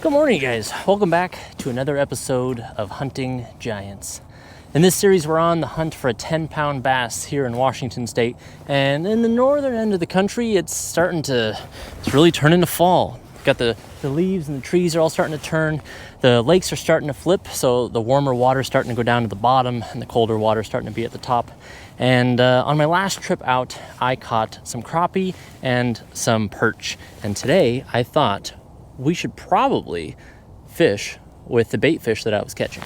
Good morning, guys. Welcome back to another episode of Hunting Giants. In this series, we're on the hunt for a 10-pound bass here in Washington State. And in the northern end of the country, it's really turning to fall. Got the leaves and the trees are all starting to turn. The lakes are starting to flip, so the warmer water is starting to go down to the bottom and the colder water is starting to be at the top. And on my last trip out, I caught some crappie and some perch. And today, I thought we should probably fish with the bait fish that I was catching.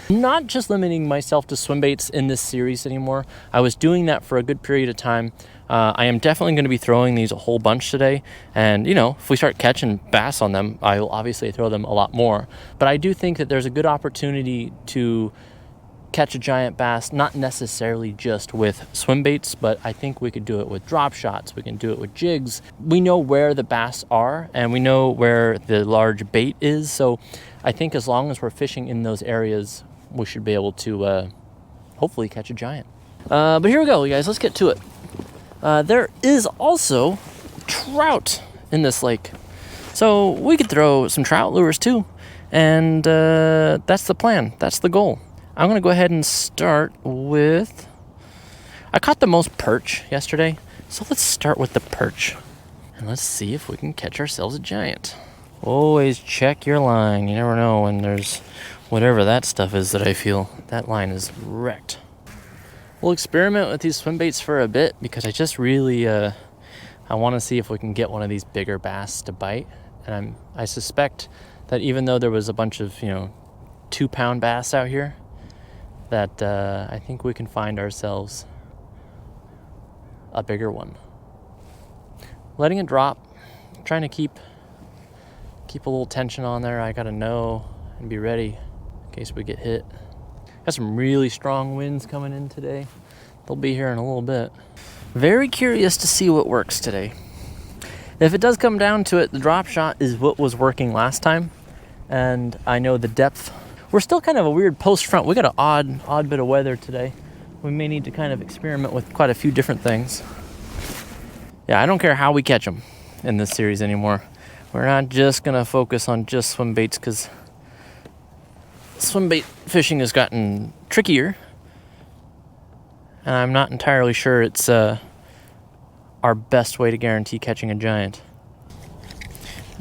I'm not just limiting myself to swim baits in this series anymore. I was doing that for a good period of time. I am definitely going to be throwing these a whole bunch today. And, if we start catching bass on them, I will obviously throw them a lot more. But I do think that there's a good opportunity to catch a giant bass, not necessarily just with swim baits, but I think we could do it with drop shots. We can do it with jigs. We know where the bass are and we know where the large bait is. So I think as long as we're fishing in those areas, we should be able to hopefully catch a giant. But here we go, you guys. Let's get to it. There is also trout in this lake. So we could throw some trout lures too. And that's the plan. That's the goal. I'm going to go ahead and start with... I caught the most perch yesterday, so let's start with the perch. And let's see if we can catch ourselves a giant. Always check your line. You never know when there's whatever that stuff is that I feel. That line is wrecked. We'll experiment with these swim baits for a bit because I just really... I want to see if we can get one of these bigger bass to bite. And I suspect that even though there was a bunch of, 2-pound bass out here, that I think we can find ourselves a bigger one. Letting it drop, trying to keep a little tension on there. I gotta know and be ready in case we get hit. Got some really strong winds coming in today. They'll be here in a little bit. Very curious to see what works today. If it does come down to it, the drop shot is what was working last time, and I know the depth. We're still kind of a weird post front. We got an odd bit of weather today. We may need to kind of experiment with quite a few different things. Yeah, I don't care how we catch them in this series anymore. We're not just gonna focus on just swim baits because swim bait fishing has gotten trickier. And I'm not entirely sure it's our best way to guarantee catching a giant.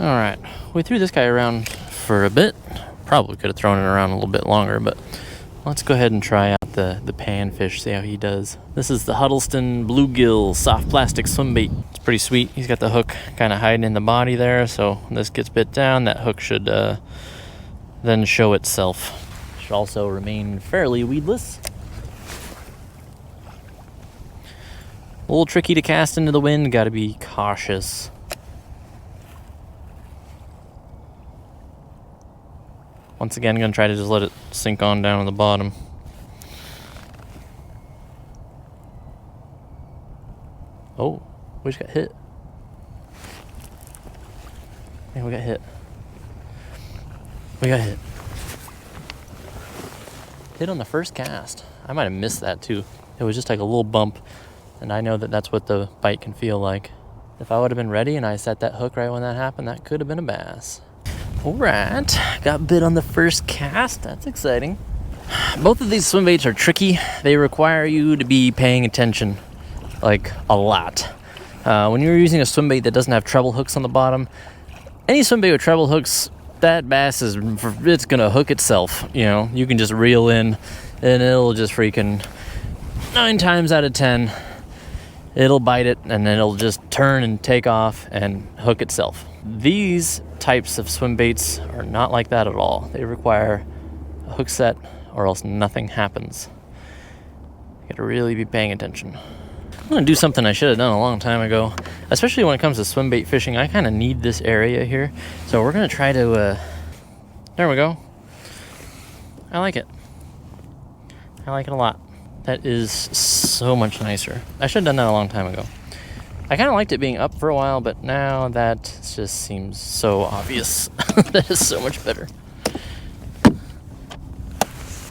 All right, we threw this guy around for a bit. Probably could have thrown it around a little bit longer, but let's go ahead and try out the panfish, see how he does. This is the Huddleston Bluegill soft plastic swim bait. It's pretty sweet. He's got the hook kind of hiding in the body there, so when this gets bit down, that hook should then show itself. Should also remain fairly weedless. A little tricky to cast into the wind, gotta be cautious. Once again, I'm going to try to just let it sink on down to the bottom. Oh, we just got hit. Yeah, we got hit. We got hit. Hit on the first cast. I might have missed that too. It was just like a little bump, and I know that that's what the bite can feel like. If I would have been ready and I set that hook right when that happened, that could have been a bass. All right, got bit on the first cast. That's exciting. Both of these swim baits are tricky. They require you to be paying attention, like a lot. When you're using a swim bait that doesn't have treble hooks on the bottom, any swim bait with treble hooks, that bass it's gonna hook itself. You can just reel in, and it'll just freaking 9 times out of 10, it'll bite it, and then it'll just turn and take off and hook itself. These types of swim baits are not like that at all. They require a hook set or else nothing happens. You gotta really be paying attention. I'm gonna do something I should have done a long time ago, especially when it comes to swim bait fishing. I kind of need this area here, so we're gonna try to there we go. I like it a lot. That is so much nicer. I should have done that a long time ago. I kind of liked it being up for a while, but now that just seems so obvious. That is so much better.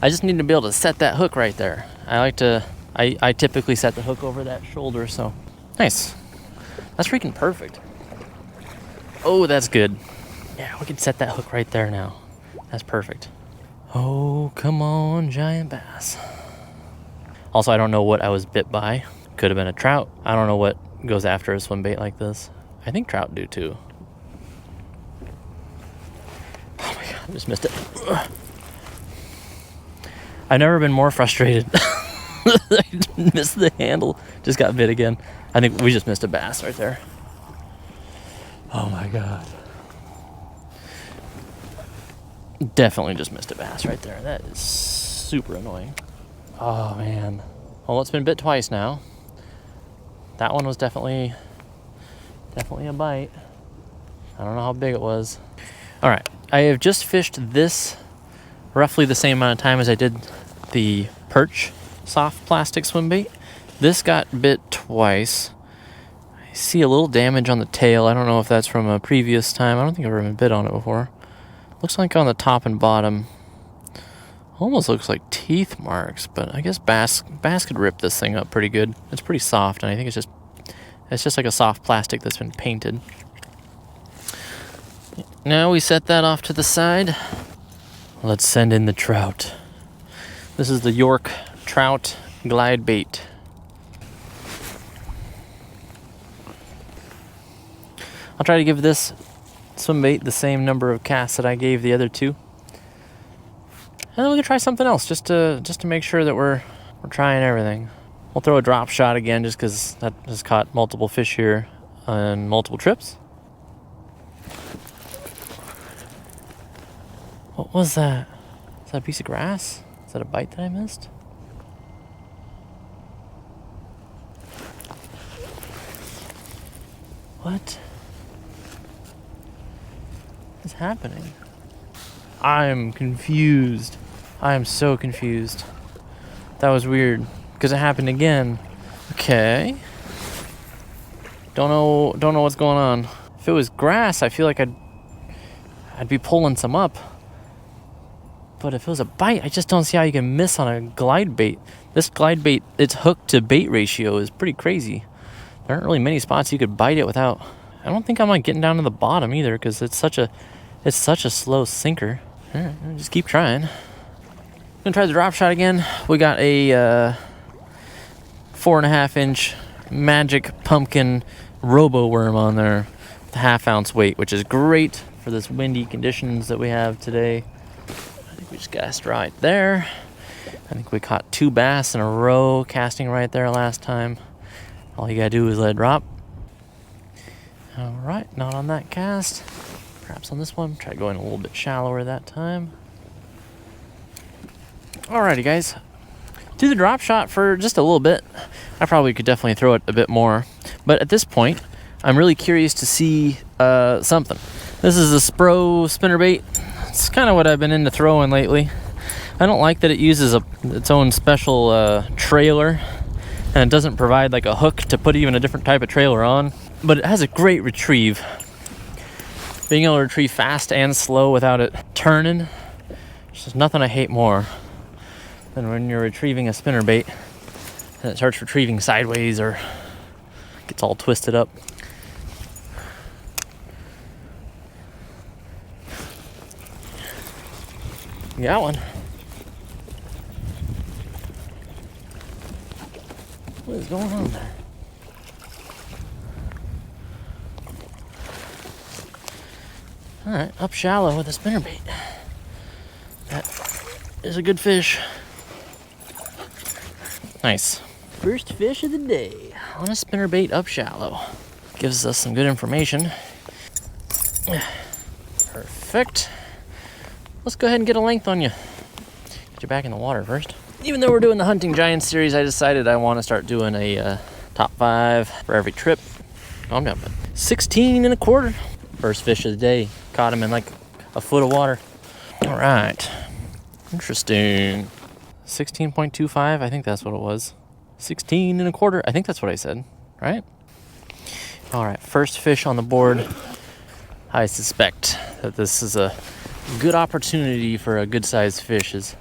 I just need to be able to set that hook right there. I typically set the hook over that shoulder, so nice. That's freaking perfect. Oh, that's good. Yeah, we can set that hook right there now. That's perfect. Oh, come on, giant bass. Also, I don't know what I was bit by. Could have been a trout. I don't know what goes after a swim bait like this. I think trout do too. Oh my God, I just missed it. I've never been more frustrated. I missed the handle. Just got bit again. I think we just missed a bass right there. Oh my God. Definitely just missed a bass right there. That is super annoying. Oh man. Well, it's been bit twice now. That one was definitely a bite. I don't know how big it was. All right, I have just fished this roughly the same amount of time as I did the perch soft plastic swim bait. This got bit twice. I see a little damage on the tail. I don't know if that's from a previous time. I don't think I've ever been bit on it before. Looks like on the top and bottom. Almost looks like teeth marks, but I guess bass could rip this thing up pretty good. It's pretty soft, and I think it's just like a soft plastic that's been painted. Now we set that off to the side. Let's send in the trout. This is the York Trout Glide Bait. I'll try to give this swim bait the same number of casts that I gave the other two. And then we can try something else just to make sure that we're trying everything. We'll throw a drop shot again just because that has caught multiple fish here on multiple trips. What was that? Is that a piece of grass? Is that a bite that I missed? What is happening? I'm confused. I am so confused. That was weird because it happened again. Okay. Don't know what's going on. If it was grass, I feel like I'd be pulling some up. But if it was a bite, I just don't see how you can miss on a glide bait. This glide bait, its hook to bait ratio is pretty crazy. There aren't really many spots you could bite it without. I don't think I'm like getting down to the bottom either because it's such a slow sinker. All right, I'll just keep trying. Gonna try the drop shot again. We got a 4.5 inch magic pumpkin robo worm on there with a 1/2 ounce weight, which is great for this windy conditions that we have today. I think we just cast right there. I think we caught 2 bass in a row casting right there last time. All you gotta do is let it drop. All right, not on that cast. Perhaps on this one. Try going a little bit shallower that time. Alrighty, guys. Do the drop shot for just a little bit. I probably could definitely throw it a bit more. But at this point, I'm really curious to see something. This is a Spro spinnerbait. It's kind of what I've been into throwing lately. I don't like that it uses its own special trailer. And it doesn't provide like a hook to put even a different type of trailer on. But it has a great retrieve. Being able to retrieve fast and slow without it turning, there's just nothing I hate more than when you're retrieving a spinnerbait and it starts retrieving sideways or gets all twisted up. You got one. What is going on there? Alright, up shallow with a spinnerbait. That is a good fish. Nice. First fish of the day on a spinnerbait up shallow. Gives us some good information. Perfect. Let's go ahead and get a length on you. Get you back in the water first. Even though we're doing the Hunting Giants series, I decided I want to start doing a top 5 for every trip. Calm down, bud. 16.25. First fish of the day. Caught him in like a foot of water. All right. Interesting. 16.25, I think that's what it was. 16.25, I think that's what I said, right? All right, first fish on the board. I suspect that this is a good opportunity for a good-sized fish is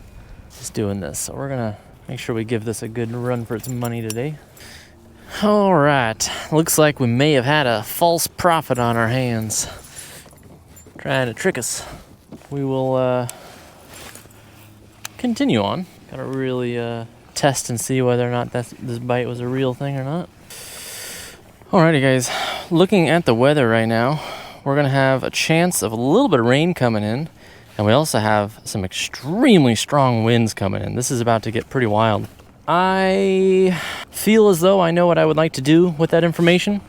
doing this. So we're gonna make sure we give this a good run for its money today. All right, looks like we may have had a false prophet on our hands. trying to trick us. We will continue on. Gotta really test and see whether or not this bite was a real thing or not. Alrighty guys, looking at the weather right now, we're gonna have a chance of a little bit of rain coming in, and we also have some extremely strong winds coming in. This is about to get pretty wild. I feel as though I know what I would like to do with that information,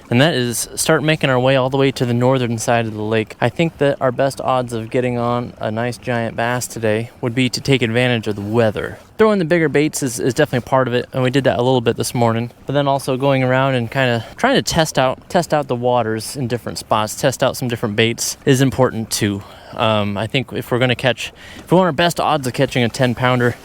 and that is start making our way all the way to the northern side of the lake. I think that our best odds of getting on a nice giant bass today would be to take advantage of the weather. Throwing the bigger baits is definitely part of it, and we did that a little bit this morning. But then also going around and kind of trying to test out the waters in different spots, test out some different baits is important too. I think if we want our best odds of catching a 10-pounder,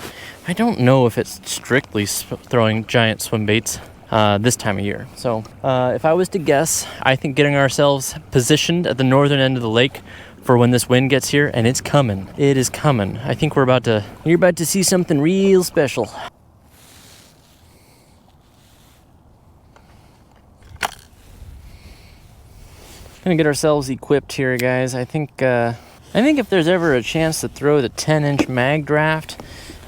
I don't know if it's strictly throwing giant swim baits this time of year. So if I was to guess, I think getting ourselves positioned at the northern end of the lake for when this wind gets here, and it's coming. It is coming. I think you're about to see something real special. Gonna get ourselves equipped here, guys. I think if there's ever a chance to throw the 10-inch mag draft,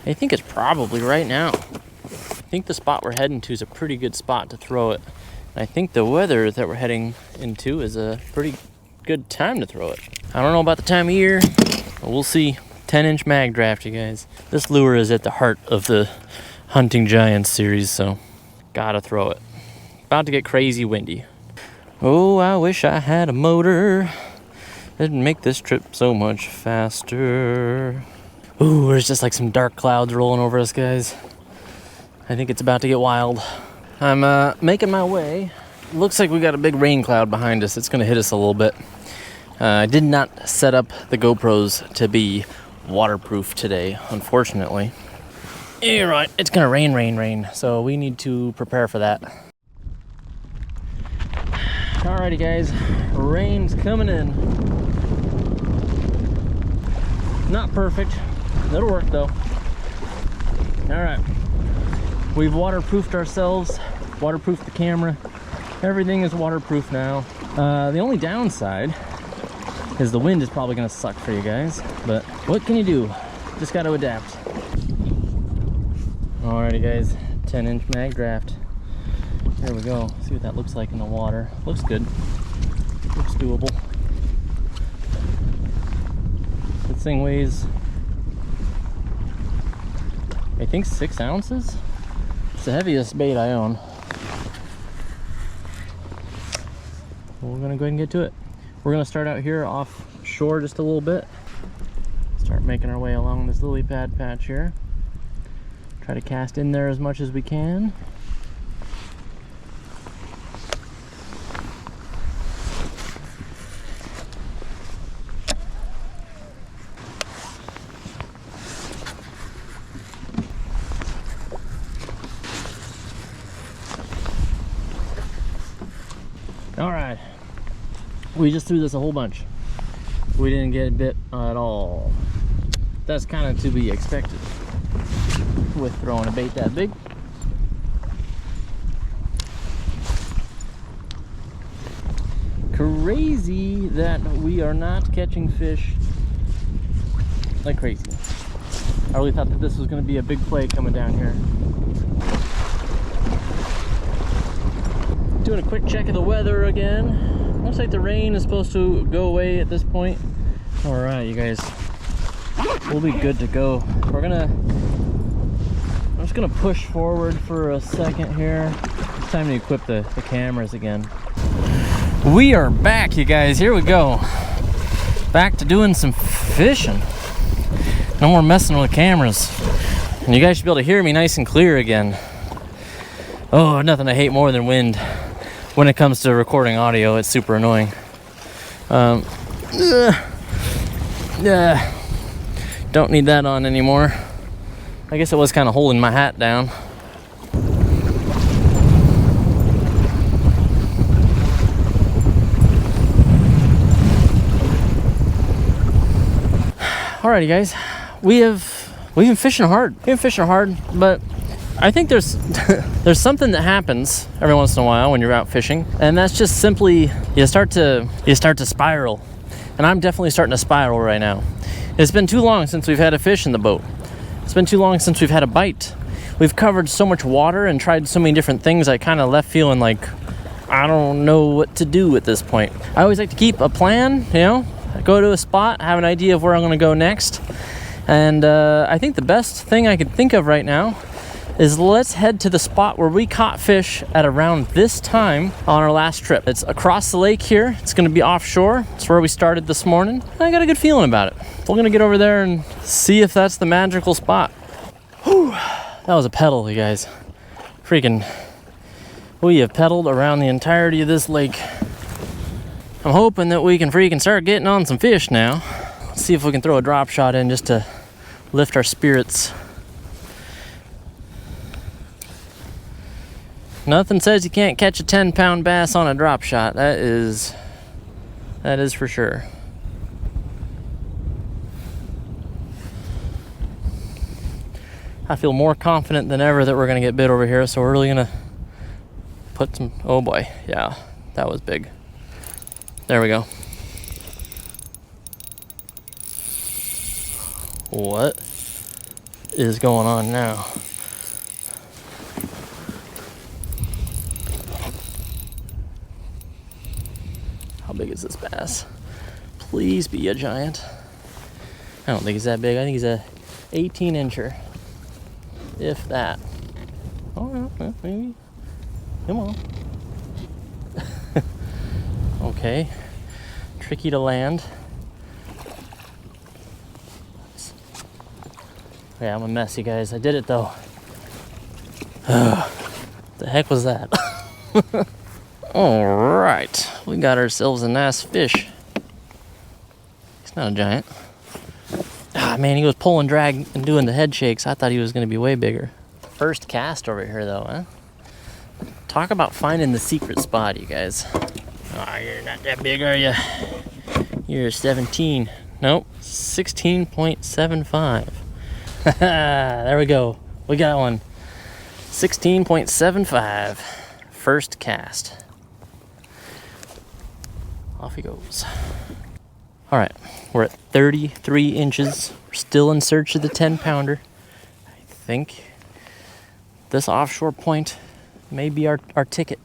I think it's probably right now. I think the spot we're heading to is a pretty good spot to throw it. And I think the weather that we're heading into is a pretty good time to throw it. I don't know about the time of year, but we'll see. 10-inch mag draft, you guys. This lure is at the heart of the Hunting Giants series, so gotta throw it. About to get crazy windy. Oh, I wish I had a motor. It'd make this trip so much faster. Ooh, there's just like some dark clouds rolling over us, guys. I think it's about to get wild. I'm making my way. Looks like we got a big rain cloud behind us. It's gonna hit us a little bit. I did not set up the GoPros to be waterproof today, unfortunately. You're right, it's gonna rain. So we need to prepare for that. Alrighty guys, rain's coming in. Not perfect, it'll work though. Alright. We've waterproofed ourselves, waterproofed the camera. Everything is waterproof now. The only downside is the wind is probably gonna suck for you guys, but what can you do? Just gotta adapt. Alrighty guys, 10-inch mag draft. Here we go. See what that looks like in the water. Looks good. Looks doable. This thing weighs, I think, 6 ounces. It's the heaviest bait I own. We're gonna go ahead and get to it. We're gonna start out here offshore just a little bit. Start making our way along this lily pad patch here. Try to cast in there as much as we can. All right, we just threw this a whole bunch. We didn't get bit at all. That's kind of to be expected with throwing a bait that big. Crazy that we are not catching fish like crazy. I really thought that this was going to be a big play coming down here. Doing a quick check of the weather again. Looks like the rain is supposed to go away at this point. All right, you guys, we'll be good to go. I'm just gonna push forward for a second here. It's time to equip the cameras again. We are back, you guys. Here we go. Back to doing some fishing. No more messing with cameras. And you guys should be able to hear me nice and clear again. Oh, nothing I hate more than wind. When it comes to recording audio, it's super annoying. Don't need that on anymore. I guess it was kind of holding my hat down. Alrighty guys, we've been fishing hard. But I think there's there's something that happens every once in a while when you're out fishing, and that's just simply you start to spiral. And I'm definitely starting to spiral right now. It's been too long since we've had a fish in the boat. It's been too long since we've had a bite. We've covered so much water and tried so many different things, I kind of left feeling like I don't know what to do at this point. I always like to keep a plan, you know, go to a spot, have an idea of where I'm going to go next. And I think the best thing I could think of right now is let's head to the spot where we caught fish at around this time on our last trip. It's across the lake here. It's going to be offshore. It's where we started this morning. I got a good feeling about it. We're going to get over there and see if that's the magical spot. Whew. That was a pedal, you guys. Freaking, we have pedaled around the entirety of this lake. I'm hoping that we can freaking start getting on some fish now. Let's see if we can throw a drop shot in just to lift our spirits. Nothing says you can't catch a 10-pound bass on a drop shot. That is for sure. I feel more confident than ever that we're gonna get bit over here, so we're really gonna put some, oh boy, yeah, that was big. There we go. What is going on now? How big is this bass? Please be a giant. I don't think he's that big. I think he's a 18-incher, if that. Oh, well, maybe. Come on. Okay. Tricky to land. Yeah, I'm a mess, you guys. I did it though. The heck was that? All right, we got ourselves a nice fish. He's not a giant. Ah, man, he was pulling drag and doing the head shakes. I thought he was going to be way bigger. First cast over here, though, huh? Talk about finding the secret spot, you guys. Oh, you're not that big, are you? You're 17. Nope, 16.75. There we go. We got one. 16.75. First cast. Off he goes. All right, we're at 33 inches. We're still in search of the 10-pounder. I think this offshore point may be our ticket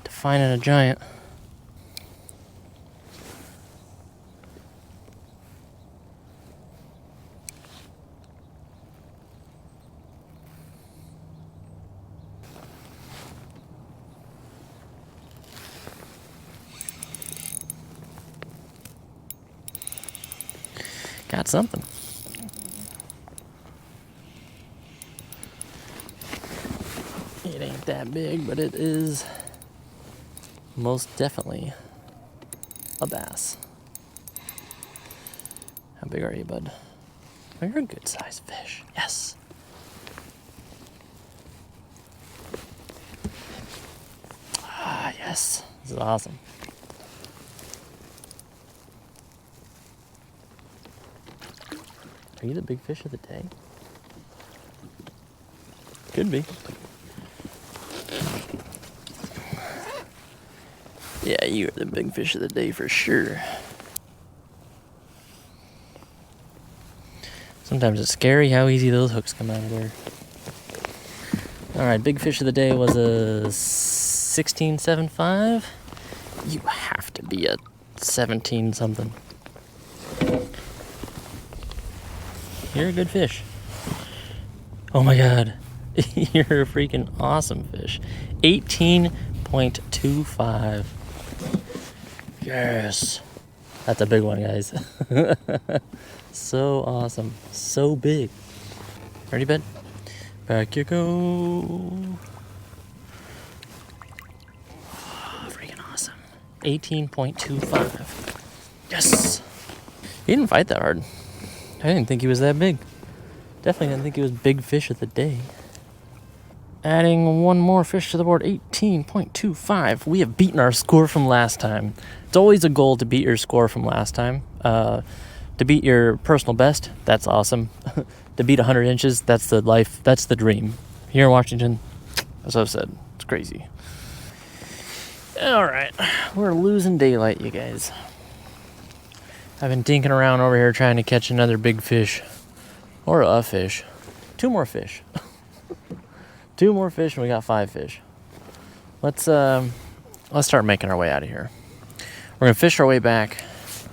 to finding a giant. Got something. It ain't that big, but it is most definitely a bass. How big are you, bud? Oh, you're a good sized fish. Yes. Ah, yes. This is awesome. Are you the big fish of the day? Could be. Yeah, you are the big fish of the day for sure. Sometimes it's scary how easy those hooks come out of there. Alright, big fish of the day was a 16.75. You have to be a 17 something. You're a good fish. Oh my god. You're a freaking awesome fish. 18.25. Yes. That's a big one, guys. So awesome. So big. Ready, bud? Back you go. Oh, freaking awesome. 18.25. Yes. He didn't fight that hard. I didn't think he was that big. Definitely didn't think he was big fish of the day. Adding one more fish to the board, 18.25. We have beaten our score from last time. It's always a goal to beat your score from last time. To beat your personal best, that's awesome. To beat 100 inches, that's the life, that's the dream. Here in Washington, as I've said, it's crazy. All right, we're losing daylight, you guys. I've been dinking around over here trying to catch another big fish. Or a fish. 2 more fish. 2 more fish and we got 5 fish. Let's start making our way out of here. We're gonna fish our way back.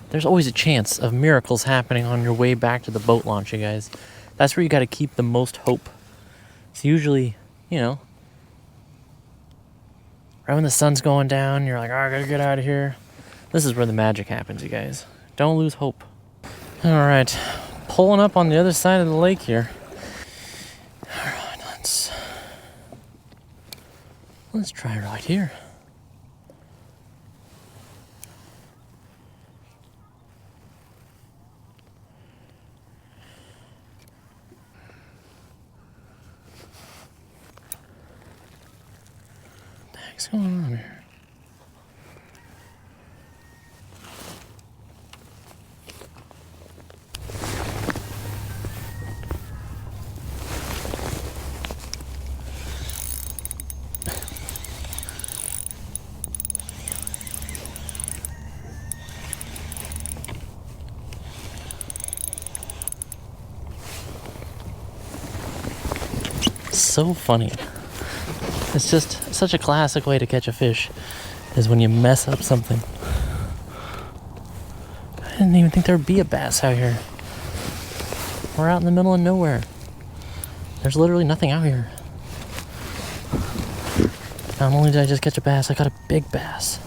There's always a chance of miracles happening on your way back to the boat launch, you guys. That's where you gotta keep the most hope. It's usually, you know, right when the sun's going down, you're like, oh, I gotta get out of here. This is where the magic happens, you guys. Don't lose hope. All right, pulling up on the other side of the lake here. All right, let's try right here. What the heck's going on here? So funny. It's just such a classic way to catch a fish is when you mess up something. I didn't even think there'd be a bass out here. We're out in the middle of nowhere. There's literally nothing out here. Not only did I just catch a bass, I got a big bass.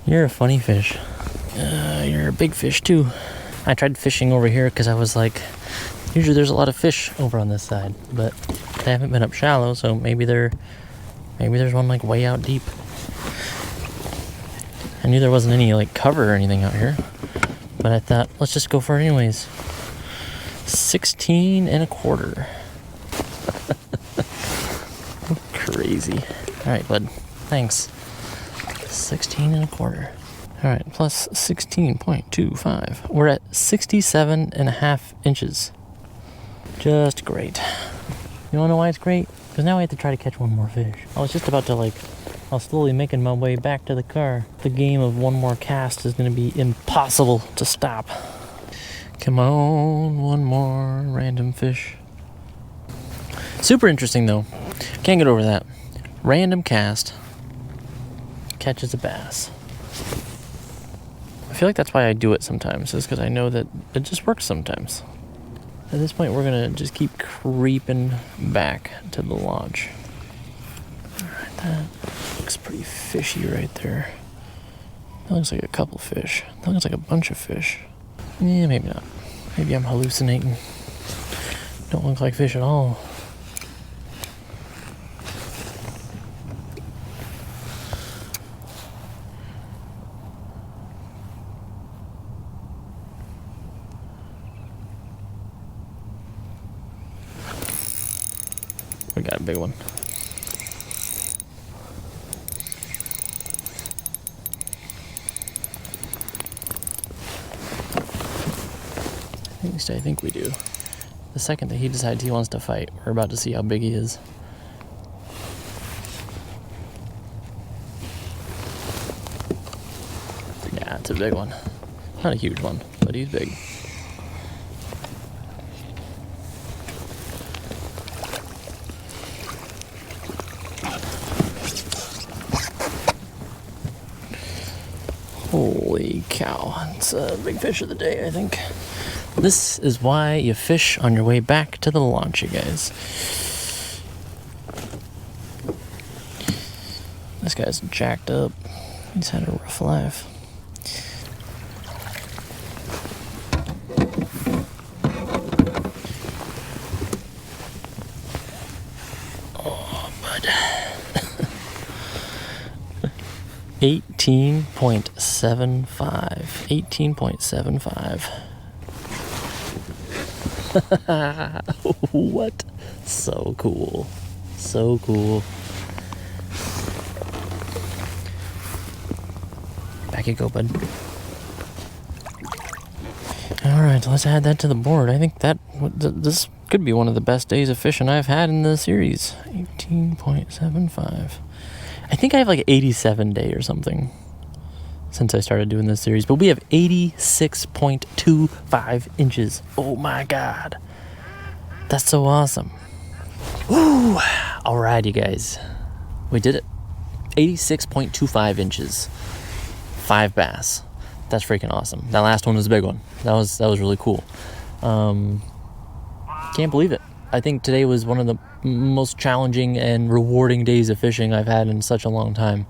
You're a funny fish. You're a big fish too. I tried fishing over here because I was like, usually there's a lot of fish over on this side, but they haven't been up shallow, so maybe there's one like way out deep. I knew there wasn't any like cover or anything out here, but I thought let's just go for it anyways. 16 1/4. Crazy. All right, bud. Thanks. 16 1/4. All right, plus 16.25. We're at 67.5 inches. Just great. You wanna know why it's great? Because now I have to try to catch one more fish. I was just about to I was slowly making my way back to the car. The game of one more cast is gonna be impossible to stop. Come on, one more random fish. Super interesting though. Can't get over that. Random cast catches a bass. I feel like that's why I do it sometimes, is because I know that it just works sometimes. At this point, we're gonna just keep creeping back to the lodge. Alright, that looks pretty fishy right there. That looks like a couple fish. That looks like a bunch of fish. Yeah, maybe not. Maybe I'm hallucinating. Don't look like fish at all. We got a big one. At least I think we do. The second that he decides he wants to fight, we're about to see how big he is. Yeah, it's a big one. Not a huge one, but he's big. Holy cow, it's a big fish of the day, I think. This is why you fish on your way back to the launch, you guys. This guy's jacked up. He's had a rough life. Oh, bud. 18.75. 18.75. What? So cool. So cool. Back you go, bud. All right, let's add that to the board. I think this could be one of the best days of fishing I've had in the series. 18.75. I think I have like 87 day or something since I started doing this series, but we have 86.25 inches. Oh my God. That's so awesome. Woo! All right, you guys. We did it. 86.25 inches. 5 bass. That's freaking awesome. That last one was a big one. That was really cool. Can't believe it. I think today was one of the most challenging and rewarding days of fishing I've had in such a long time.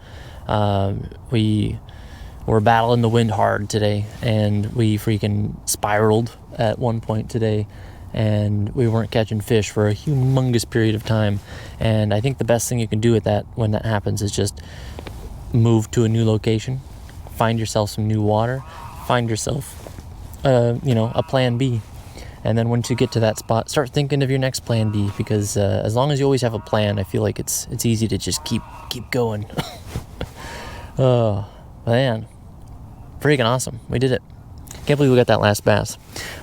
We were battling the wind hard today, and we freaking spiraled at one point today, and we weren't catching fish for a humongous period of time. And I think the best thing you can do when that happens is just move to a new location, find yourself some new water, find yourself a plan B. And then once you get to that spot, start thinking of your next plan B, because as long as you always have a plan, I feel like it's easy to just keep going. Oh, man. Freaking awesome. We did it. Can't believe we got that last bass.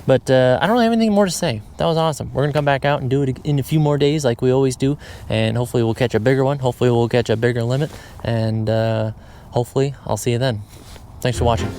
But I don't have anything more to say. That was awesome. We're going to come back out and do it in a few more days like we always do. And hopefully we'll catch a bigger one. Hopefully we'll catch a bigger limit. And hopefully I'll see you then. Thanks for watching.